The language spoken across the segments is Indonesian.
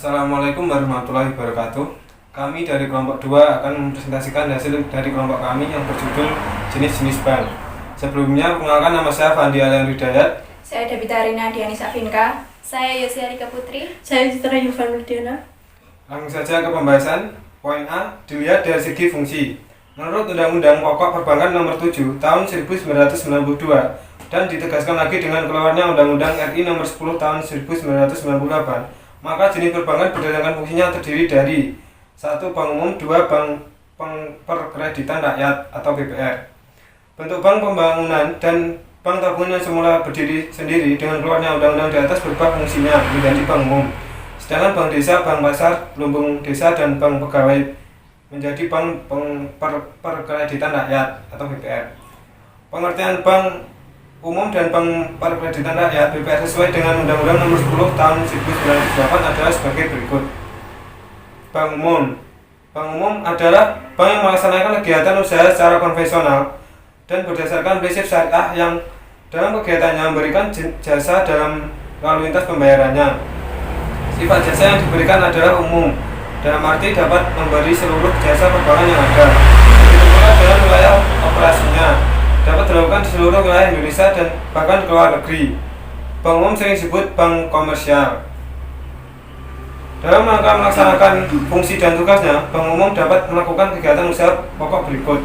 Assalamualaikum warahmatullahi wabarakatuh. Kami dari kelompok 2 akan mempresentasikan hasil dari kelompok kami yang berjudul jenis-jenis bank. Sebelumnya, perkenalkan nama saya Fandi Alian Hidayat. Saya Devita Rina Dianisa Finka. Saya Yosi Rika Putri. Saya Citra Yufan Widiana. Langsung saja ke pembahasan. Poin A, dilihat dari segi fungsi. Menurut Undang-Undang Pokok Perbankan Nomor 7 Tahun 1992 dan ditegaskan lagi dengan keluarnya Undang-Undang RI Nomor 10 Tahun 1998, maka jenis perbankan berdasarkan fungsinya terdiri dari 1. Bank umum, 2. Bank perkreditan rakyat atau BPR. Bentuk bank pembangunan dan bank tabungan yang semula berdiri sendiri dengan keluarnya undang-undang di atas berubah fungsinya menjadi bank umum. Sedangkan bank desa, bank pasar, lumbung desa, dan bank pegawai menjadi bank perkreditan rakyat atau BPR. Pengertian bank umum dan bank perkreditan rakyat BPR sesuai dengan Undang-Undang Nomor 10 Tahun 1998 adalah sebagai berikut. Bank umum. Bank umum adalah bank yang melaksanakan kegiatan usaha secara konvensional dan berdasarkan prinsip syariah yang dalam kegiatannya memberikan jasa dalam lalu lintas pembayarannya. Sifat jasa yang diberikan adalah umum, dalam arti dapat memberi seluruh jasa perbankan yang ada. Begitu pula dengan wilayah operasinya, dapat dilakukan di seluruh wilayah Indonesia dan bahkan ke luar negeri. Bank umum sering disebut bank komersial. Dalam rangka melaksanakan fungsi dan tugasnya, bank umum dapat melakukan kegiatan usaha pokok berikut.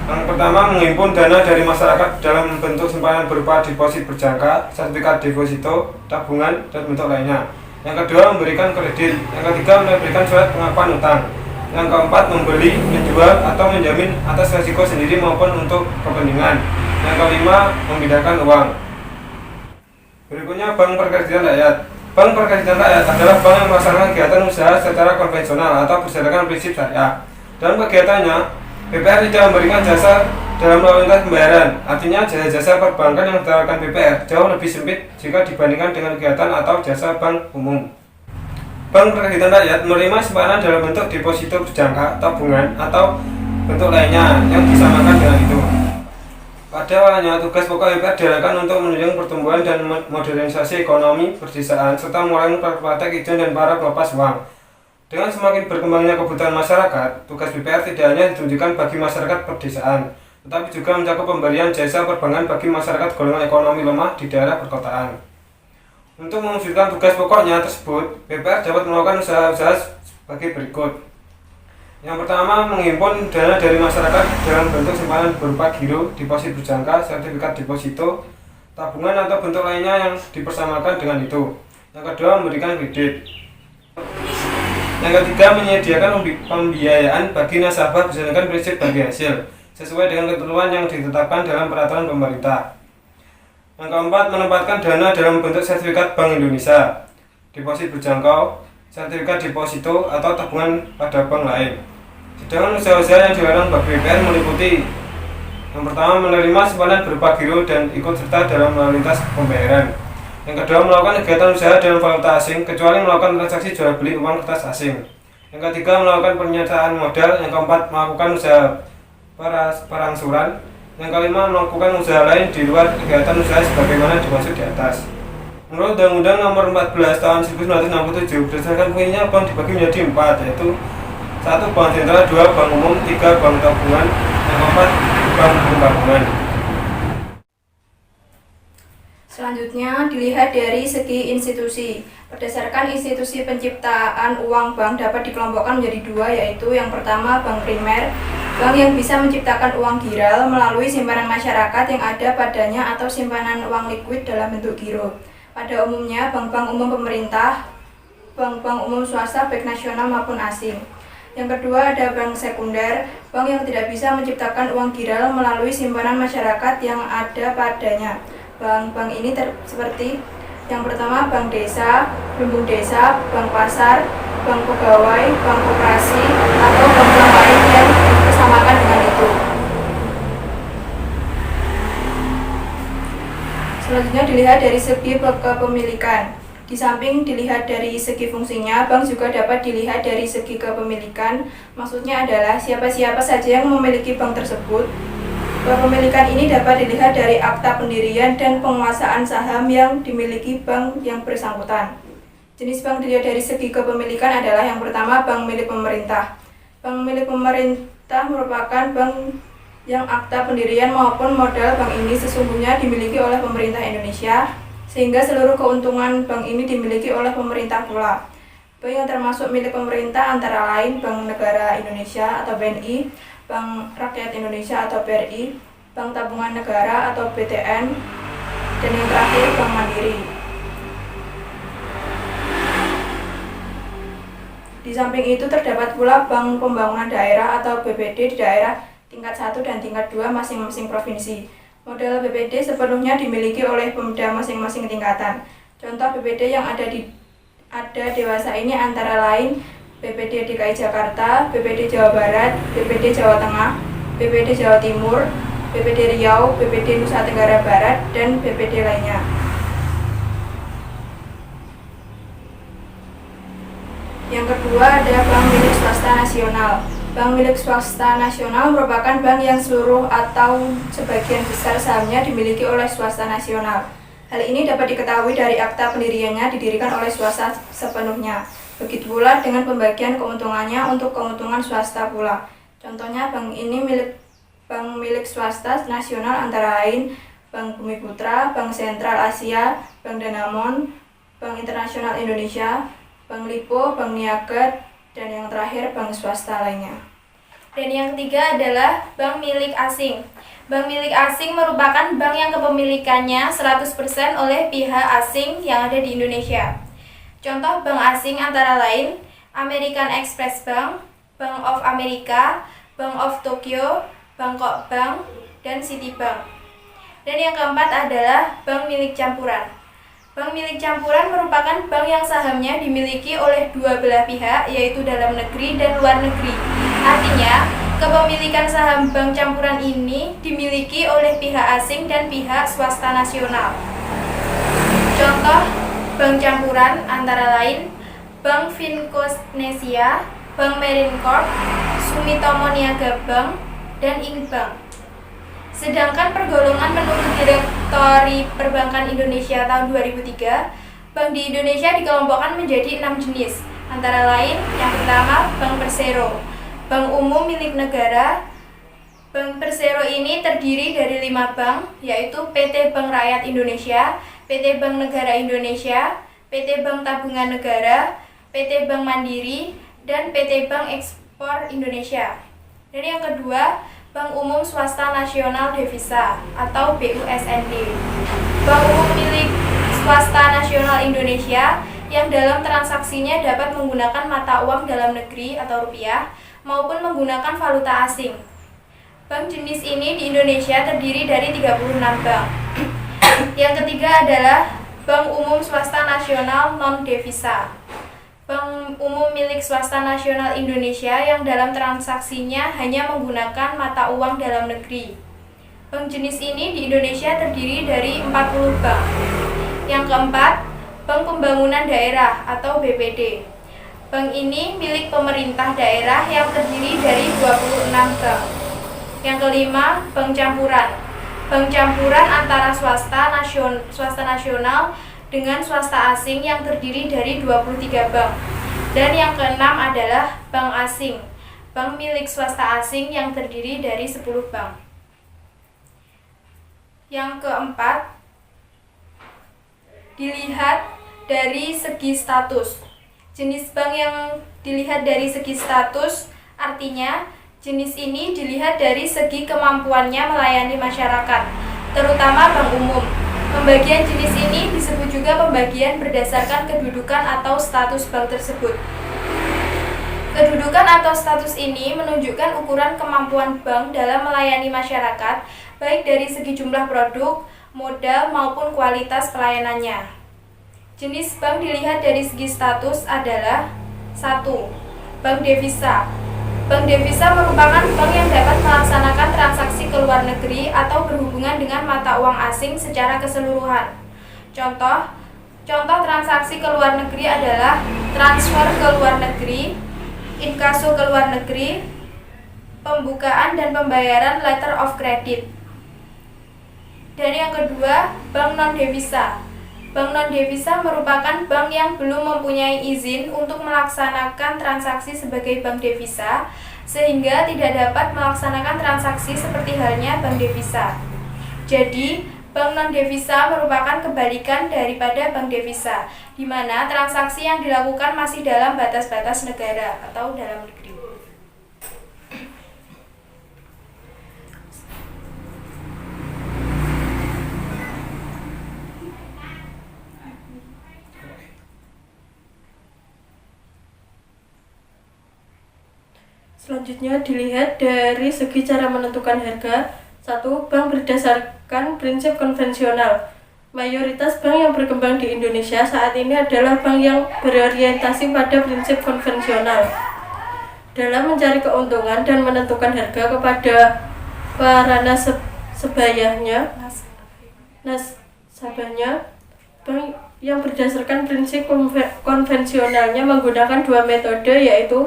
Yang pertama, menghimpun dana dari masyarakat dalam bentuk simpanan berupa deposit berjangka, sertifikat deposito, tabungan, dan bentuk lainnya. Yang kedua, memberikan kredit. Yang ketiga, memberikan surat pengakuan utang. Yang keempat, membeli, menjual, atau menjamin atas risiko sendiri maupun untuk kepentingan. Yang kelima, memindahkan uang. Berikutnya, bank perkreditan rakyat. Bank perkreditan rakyat adalah bank yang melaksanakan kegiatan usaha secara konvensional atau berdasarkan prinsip syariah. Dalam kegiatannya, BPR tidak memberikan jasa dalam lalu lintas pembayaran. Artinya, jasa-jasa perbankan yang ditawarkan BPR jauh lebih sempit jika dibandingkan dengan kegiatan atau jasa bank umum. Bank perkreditan rakyat menerima simpanan dalam bentuk deposito berjangka, tabungan, atau bentuk lainnya yang disamakan dengan itu. Pada awalnya, tugas pokok BPR diarahkan untuk menunjang pertumbuhan dan modernisasi ekonomi perdesaan serta mengurangi praktek izin dan para pelepas uang. Dengan semakin berkembangnya kebutuhan masyarakat, tugas BPR tidak hanya ditunjukkan bagi masyarakat perdesaan, tetapi juga mencakup pemberian jasa perbankan bagi masyarakat golongan ekonomi lemah di daerah perkotaan. Untuk mewujudkan tugas pokoknya tersebut, BPR dapat melakukan usaha-usaha sebagai berikut. Yang pertama, menghimpun dana dari masyarakat dalam bentuk simpanan berupa giro, deposit berjangka, sertifikat deposito, tabungan, atau bentuk lainnya yang dipersamakan dengan itu. Yang kedua, memberikan kredit. Yang ketiga, menyediakan pembiayaan bagi nasabah berdasarkan prinsip bagi hasil, sesuai dengan ketentuan yang ditetapkan dalam peraturan pemerintah. Yang keempat, menempatkan dana dalam bentuk sertifikat Bank Indonesia, deposit berjangkau, sertifikat deposito, atau tabungan pada bank lain. Sedangkan usaha-usaha yang dilarang bagi BPR meliputi: yang pertama, menerima simpanan berupa giro dan ikut serta dalam lalu lintas pembayaran. Yang kedua, melakukan kegiatan usaha dalam valuta asing kecuali melakukan transaksi jual beli uang kertas asing. Yang ketiga, melakukan pernyataan modal. Yang keempat, melakukan usaha perangsuran. Yang kelima, melakukan usaha lain di luar kegiatan usaha sebagaimana dimaksud di atas. Menurut Undang-Undang Nomor 14 Tahun 1967, berdasarkan fungsinya bank dibagi menjadi 4, yaitu 1. Bank sentral, 2. Bank umum, 3. Bank tabungan, yang keempat, bank pembangunan. Selanjutnya, dilihat dari segi institusi. Berdasarkan institusi penciptaan uang, bank dapat dikelompokkan menjadi 2, yaitu yang pertama, bank primer, bank yang bisa menciptakan uang giral melalui simpanan masyarakat yang ada padanya atau simpanan uang likuid dalam bentuk giro. Pada umumnya, bank-bank umum pemerintah, bank-bank umum swasta baik nasional maupun asing. Yang kedua, ada bank sekunder, bank yang tidak bisa menciptakan uang giral melalui simpanan masyarakat yang ada padanya. Bank-bank ini seperti yang pertama, bank desa, lumbung desa, bank pasar, bank pegawai, bank koperasi, atau bank-bank lain yang bersamakan dengan itu. Selanjutnya, dilihat dari segi kepemilikan. Di samping dilihat dari segi fungsinya, bank juga dapat dilihat dari segi kepemilikan. Maksudnya adalah siapa-siapa saja yang memiliki bank tersebut. Kepemilikan ini dapat dilihat dari akta pendirian dan penguasaan saham yang dimiliki bank yang bersangkutan. Jenis bank dilihat dari segi kepemilikan adalah yang pertama bank milik pemerintah. Bank milik pemerintah merupakan bank yang akta pendirian maupun modal bank ini sesungguhnya dimiliki oleh pemerintah Indonesia, sehingga seluruh keuntungan bank ini dimiliki oleh pemerintah pula. Bank yang termasuk milik pemerintah antara lain Bank Negara Indonesia atau BNI, Bank Rakyat Indonesia atau BRI, Bank Tabungan Negara atau BTN, dan yang terakhir Bank Mandiri. Di samping itu terdapat pula Bank Pembangunan Daerah atau BPD di daerah tingkat 1 dan tingkat 2 masing-masing provinsi. Modal BPD sepenuhnya dimiliki oleh Pemda masing-masing tingkatan. Contoh BPD yang ada dewasa ini antara lain BPD DKI Jakarta, BPD Jawa Barat, BPD Jawa Tengah, BPD Jawa Timur, BPD Riau, BPD Nusa Tenggara Barat, dan BPD lainnya. Yang kedua ada bank milik swasta nasional. Bank milik swasta nasional merupakan bank yang seluruh atau sebagian besar sahamnya dimiliki oleh swasta nasional. Hal ini dapat diketahui dari akta pendiriannya didirikan oleh swasta sepenuhnya. Begitu pula dengan pembagian keuntungannya untuk keuntungan swasta pula. Contohnya bank milik swasta nasional antara lain Bank Bumi Putra, Bank Sentral Asia, Bank Danamon, Bank Internasional Indonesia, Bank Lipo, Bank Niaga, dan yang terakhir bank swasta lainnya. Dan yang ketiga adalah bank milik asing. Bank milik asing merupakan bank yang kepemilikannya 100% oleh pihak asing yang ada di Indonesia. Contoh bank asing antara lain American Express Bank, Bank of America, Bank of Tokyo, Bangkok Bank, dan Citibank. Dan yang keempat adalah bank milik campuran. Bank milik campuran merupakan bank yang sahamnya dimiliki oleh dua belah pihak, yaitu dalam negeri dan luar negeri. Artinya, kepemilikan saham bank campuran ini dimiliki oleh pihak asing dan pihak swasta nasional. Contoh bank campuran antara lain Bank Finconesia, Bank Marincorp, Sumitomo Niaga Bank, dan Inkbank. Sedangkan pergolongan menurut Direktori Perbankan Indonesia tahun 2003, bank di Indonesia dikelompokkan menjadi 6 jenis, antara lain yang pertama Bank Persero, bank umum milik negara. Bank Persero ini terdiri dari 5 bank, yaitu PT Bank Rakyat Indonesia, PT Bank Negara Indonesia, PT Bank Tabungan Negara, PT Bank Mandiri, dan PT Bank Ekspor Indonesia. Dan yang kedua, Bank Umum Swasta Nasional Devisa atau BUSND. Bank umum milik swasta nasional Indonesia yang dalam transaksinya dapat menggunakan mata uang dalam negeri atau rupiah maupun menggunakan valuta asing. Bank jenis ini di Indonesia terdiri dari 36 bank. Yang ketiga adalah Bank Umum Swasta Nasional Non-Devisa. Bank umum milik swasta nasional Indonesia yang dalam transaksinya hanya menggunakan mata uang dalam negeri. Bank jenis ini di Indonesia terdiri dari 40 bank. Yang keempat, Bank Pembangunan Daerah atau BPD. Bank ini milik pemerintah daerah yang terdiri dari 26 bank. Yang kelima, Bank Campuran. Bank campuran antara swasta nasional dengan swasta asing yang terdiri dari 23 bank. Dan yang keenam adalah bank asing, bank milik swasta asing yang terdiri dari 10 bank. Yang keempat, dilihat dari segi status. Jenis bank yang dilihat dari segi status artinya jenis ini dilihat dari segi kemampuannya melayani masyarakat, terutama bank umum. Pembagian jenis ini disebut juga pembagian berdasarkan kedudukan atau status bank tersebut. Kedudukan atau status ini menunjukkan ukuran kemampuan bank dalam melayani masyarakat, baik dari segi jumlah produk, modal, maupun kualitas pelayanannya. Jenis bank dilihat dari segi status adalah 1. Bank devisa. Bank devisa merupakan bank yang dapat melaksanakan transaksi ke luar negeri atau berhubungan dengan mata uang asing secara keseluruhan. Contoh transaksi ke luar negeri adalah transfer ke luar negeri, inkaso ke luar negeri, pembukaan dan pembayaran letter of credit. Dan yang kedua, bank non devisa. Bank non-devisa merupakan bank yang belum mempunyai izin untuk melaksanakan transaksi sebagai bank devisa, sehingga tidak dapat melaksanakan transaksi seperti halnya bank devisa. Jadi, bank non-devisa merupakan kebalikan daripada bank devisa, di mana transaksi yang dilakukan masih dalam batas-batas negara atau dalam negeri. Selanjutnya dilihat dari segi cara menentukan harga. 1. Bank berdasarkan prinsip konvensional. Mayoritas bank yang berkembang di Indonesia saat ini adalah bank yang berorientasi pada prinsip konvensional dalam mencari keuntungan dan menentukan harga kepada para nasabahnya. Bank yang berdasarkan prinsip konvensionalnya menggunakan dua metode, yaitu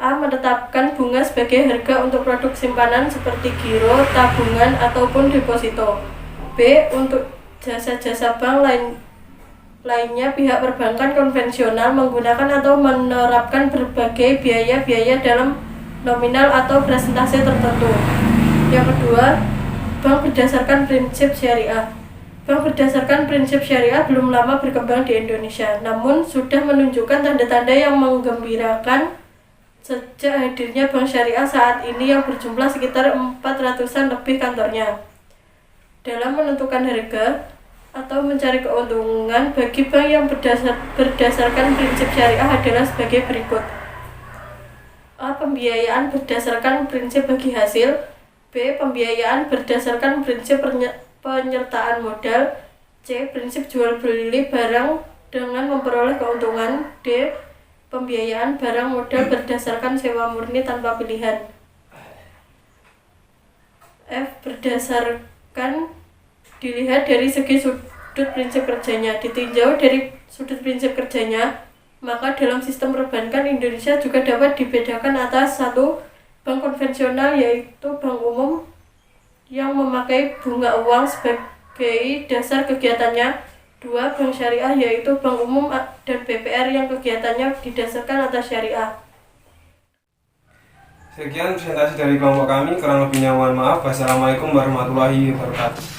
A. Menetapkan bunga sebagai harga untuk produk simpanan seperti giro, tabungan, ataupun deposito. B. Untuk jasa-jasa bank lainnya, pihak perbankan konvensional menggunakan atau menerapkan berbagai biaya-biaya dalam nominal atau persentase tertentu. Yang kedua, bank berdasarkan prinsip syariah. Bank berdasarkan prinsip syariah belum lama berkembang di Indonesia, namun sudah menunjukkan tanda-tanda yang menggembirakan sejak hadirnya bank syariah saat ini yang berjumlah sekitar 400-an lebih kantornya. Dalam menentukan harga atau mencari keuntungan bagi bank yang berdasarkan prinsip syariah adalah sebagai berikut. A. Pembiayaan berdasarkan prinsip bagi hasil. B. Pembiayaan berdasarkan prinsip penyertaan modal. C. Prinsip jual beli barang dengan memperoleh keuntungan. D. Pembiayaan barang modal berdasarkan sewa murni tanpa pilihan. F. Berdasarkan dilihat dari segi sudut prinsip kerjanya. Ditinjau dari sudut prinsip kerjanya, maka dalam sistem perbankan Indonesia juga dapat dibedakan atas 1. Bank konvensional, yaitu bank umum yang memakai bunga uang sebagai dasar kegiatannya. 2. Bank syariah, yaitu bank umum dan BPR yang kegiatannya didasarkan atas syariah. Sekian presentasi dari kelompok kami, kurang lebihnya mohon maaf. Wassalamualaikum warahmatullahi wabarakatuh.